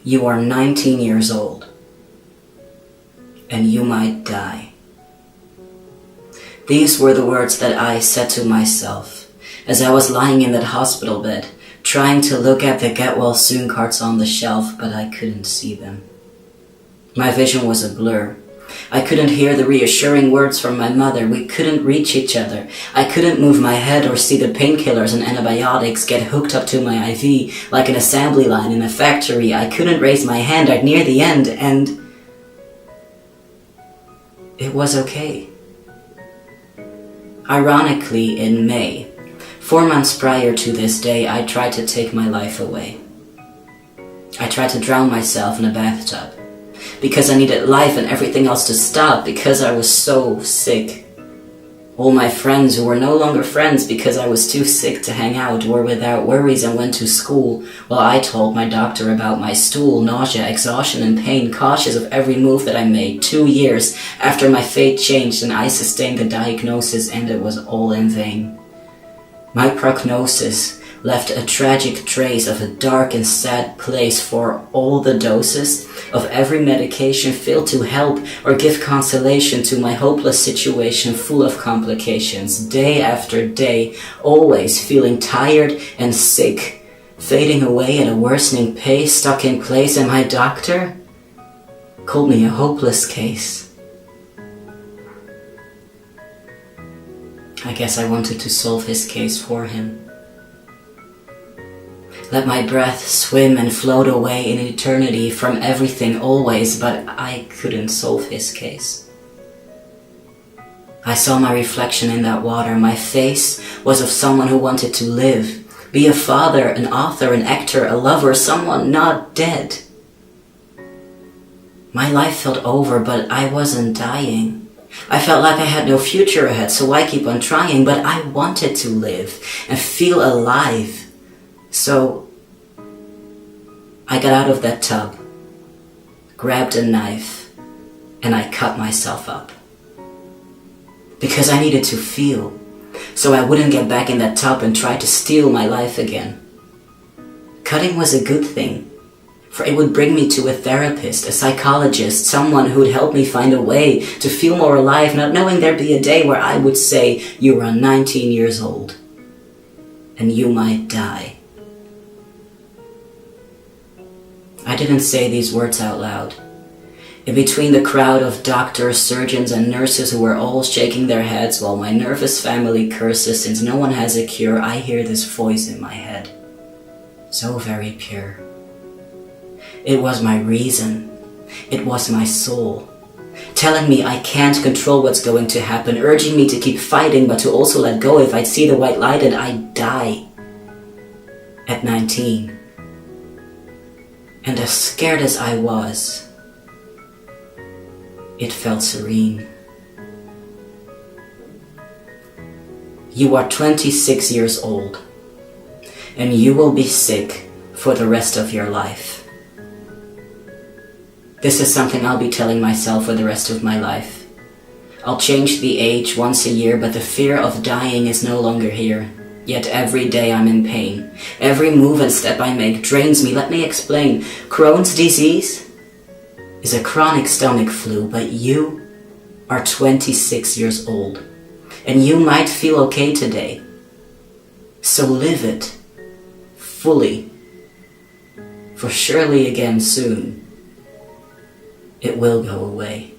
You are 19 years old, and you might die. These were the words that I said to myself as I was lying in that hospital bed, trying to look at the get well soon cards on the shelf, but I couldn't see them. My vision was a blur. I couldn't hear the reassuring words from my mother. We couldn't reach each other. I couldn't move my head or see the painkillers and antibiotics get hooked up to my IV like an assembly line in a factory. I couldn't raise my hand. I'd near the end, and it was okay. Ironically, in May, 4 months prior to this day, I tried to take my life away. I tried to drown myself in a bathtub because I needed life and everything else to stop, because I was so sick. All my friends who were no longer friends because I was too sick to hang out were without worries and went to school, while I told my doctor about my stool, nausea, exhaustion and pain, cautious of every move that I made. 2 years after my fate changed and I sustained the diagnosis, and it was all in vain. My prognosis left a tragic trace of a dark and sad place, for all the doses of every medication failed to help or give consolation to my hopeless situation full of complications. Day after day, always feeling tired and sick, fading away at a worsening pace, stuck in place, and my doctor called me a hopeless case. I guess I wanted to solve his case for him. Let my breath swim and float away in eternity from everything always, but I couldn't solve his case. I saw my reflection in that water. My face was of someone who wanted to live, be a father, an author, an actor, a lover, someone not dead. My life felt over, but I wasn't dying. I felt like I had no future ahead, so I keep on trying, but I wanted to live and feel alive. So I got out of that tub, grabbed a knife, and I cut myself up. Because I needed to feel, so I wouldn't get back in that tub and try to steal my life again. Cutting was a good thing, for it would bring me to a therapist, a psychologist, someone who would help me find a way to feel more alive, not knowing there'd be a day where I would say, "You are 19 years old, and you might die." I didn't say these words out loud. In between the crowd of doctors, surgeons, and nurses who were all shaking their heads while my nervous family curses since no one has a cure, I hear this voice in my head, so very pure. It was my reason. It was my soul, telling me I can't control what's going to happen, urging me to keep fighting, but to also let go if I'd see the white light and I'd die. At 19. And as scared as I was, it felt serene. You are 26 years old, and you will be sick for the rest of your life. This is something I'll be telling myself for the rest of my life. I'll change the age once a year, but the fear of dying is no longer here. Yet every day I'm in pain. Every move and step I make drains me. Let me explain. Crohn's disease is a chronic stomach flu, but you are 26 years old, and you might feel okay today. So live it fully, for surely again soon it will go away.